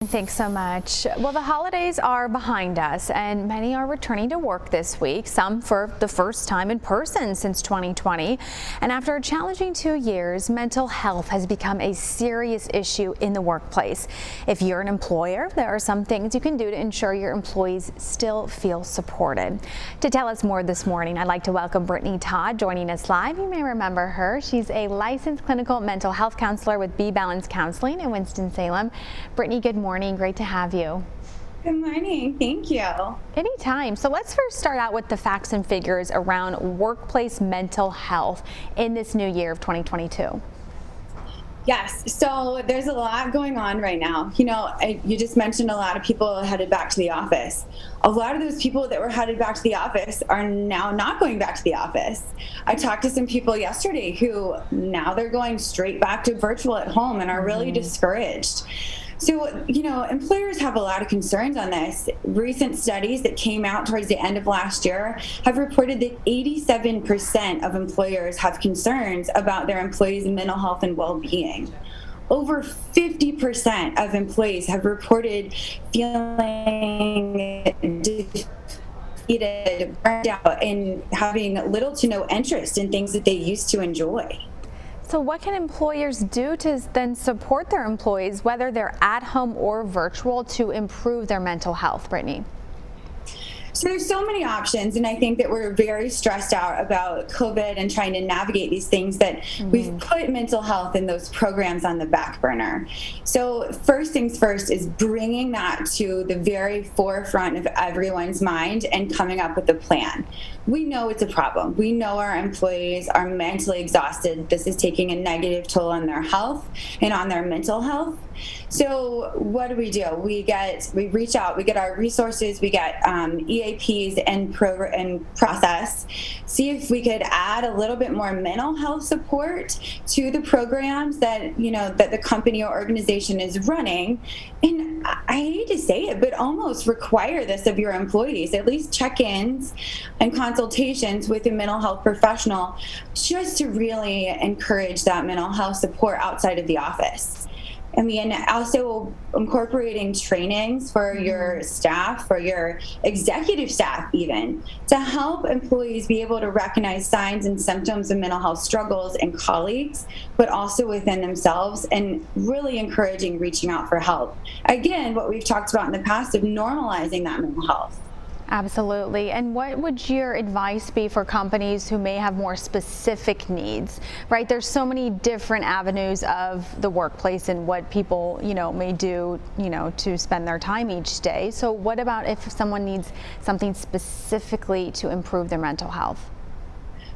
Thanks so much. Well, the holidays are behind us and many are returning to work this week, some for the first time in person since 2020. And after a challenging 2 years, mental health has become a serious issue in the workplace. If you're an employer, there are some things you can do to ensure your employees still feel supported. To tell us more this morning, I'd like to welcome Brittany Todd joining us live. You may remember her. She's a licensed clinical mental health counselor with B-Balance Counseling in Winston-Salem. Brittany, good morning. Great to have you. Good morning. Thank you. Anytime. So let's first start out with the facts and figures around workplace mental health in this new year of 2022. Yes, so there's a lot going on right now. You just mentioned a lot of people headed back to the office. A lot of those people that were headed back to the office are now not going back to the office. I talked to some people yesterday who now they're going straight back to virtual at home and are really discouraged. So, employers have a lot of concerns on this. Recent studies that came out towards the end of last year have reported that 87% of employers have concerns about their employees' mental health and well-being. Over 50% of employees have reported feeling defeated, burned out, and having little to no interest in things that they used to enjoy. So what can employers do to then support their employees, whether they're at home or virtual, to improve their mental health, Brittany? So there's so many options, and I think that we're very stressed out about COVID and trying to navigate these things that we've put mental health and those programs on the back burner. So first things first is bringing that to the very forefront of everyone's mind and coming up with a plan. We know it's a problem. We know our employees are mentally exhausted. This is taking a negative toll on their health and on their mental health. So what do? We reach out, we get our resources, we get EAPs and process, see if we could add a little bit more mental health support to the programs that, that the company or organization is running. And I hate to say it, but almost require this of your employees, at least check-ins and consultations with a mental health professional, just to really encourage that mental health support outside of the office. I mean, also incorporating trainings for your staff, for your executive staff even, to help employees be able to recognize signs and symptoms of mental health struggles in colleagues, but also within themselves, and really encouraging reaching out for help. Again, what we've talked about in the past of normalizing that mental health. Absolutely. And what would your advice be for companies who may have more specific needs, right? There's so many different avenues of the workplace and what people, may do, to spend their time each day. So what about if someone needs something specifically to improve their mental health?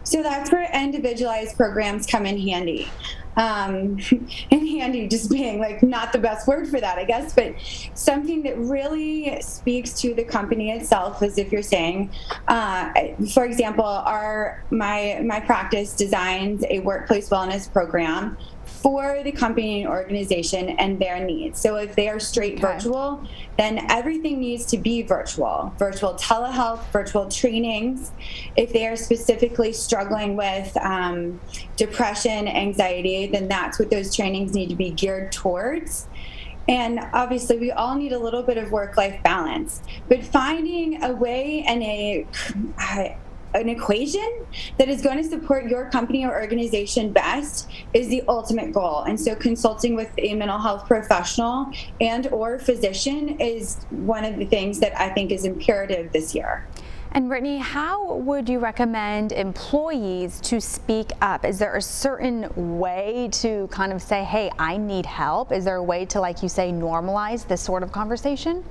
So that's where individualized programs come in handy. And handy just being like not the best word for that, I guess, but something that really speaks to the company itself, as if you're saying, for example, my practice designs a workplace wellness program for the company and organization and their needs. So if they are straight virtual, then everything needs to be virtual telehealth, virtual trainings. If they are specifically struggling with depression, anxiety, then that's what those trainings need to be geared towards. And obviously, we all need a little bit of work-life balance, but finding a way and an equation that is going to support your company or organization best is the ultimate goal. And so consulting with a mental health professional and or physician is one of the things that I think is imperative this year. And Brittany, how would you recommend employees to speak up? Is there a certain way to kind of say, hey, I need help? Is there a way to, like you say, normalize this sort of conversation?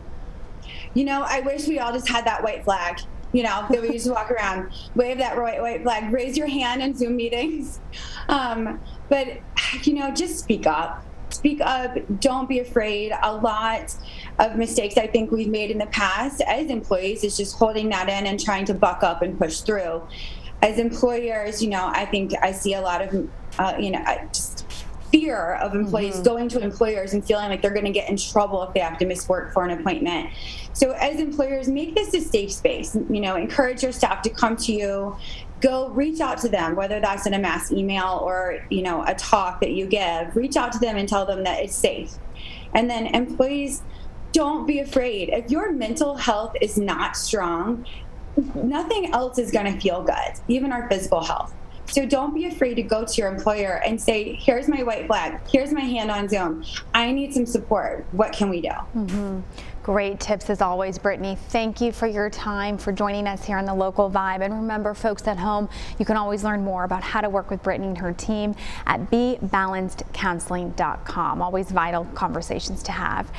I wish we all just had that white flag. That we just walk around, wave that white flag, raise your hand in Zoom meetings. But just speak up. Speak up. Don't be afraid. A lot of mistakes I think we've made in the past as employees is just holding that in and trying to buck up and push through. As employers, I think I see a lot of, just fear of employees going to employers and feeling like they're going to get in trouble if they have to miss work for an appointment. So as employers, make this a safe space. Encourage your staff to come to you. Go reach out to them, whether that's in a mass email or, a talk that you give. Reach out to them and tell them that it's safe. And then employees, don't be afraid. If your mental health is not strong, nothing else is going to feel good, even our physical health. So don't be afraid to go to your employer and say, here's my white flag, here's my hand on Zoom, I need some support. What can we do? Great tips as always, Brittany. Thank you for your time, for joining us here on The Local Vibe. And remember, folks at home, you can always learn more about how to work with Brittany and her team at BeBalancedCounseling.com. Always vital conversations to have.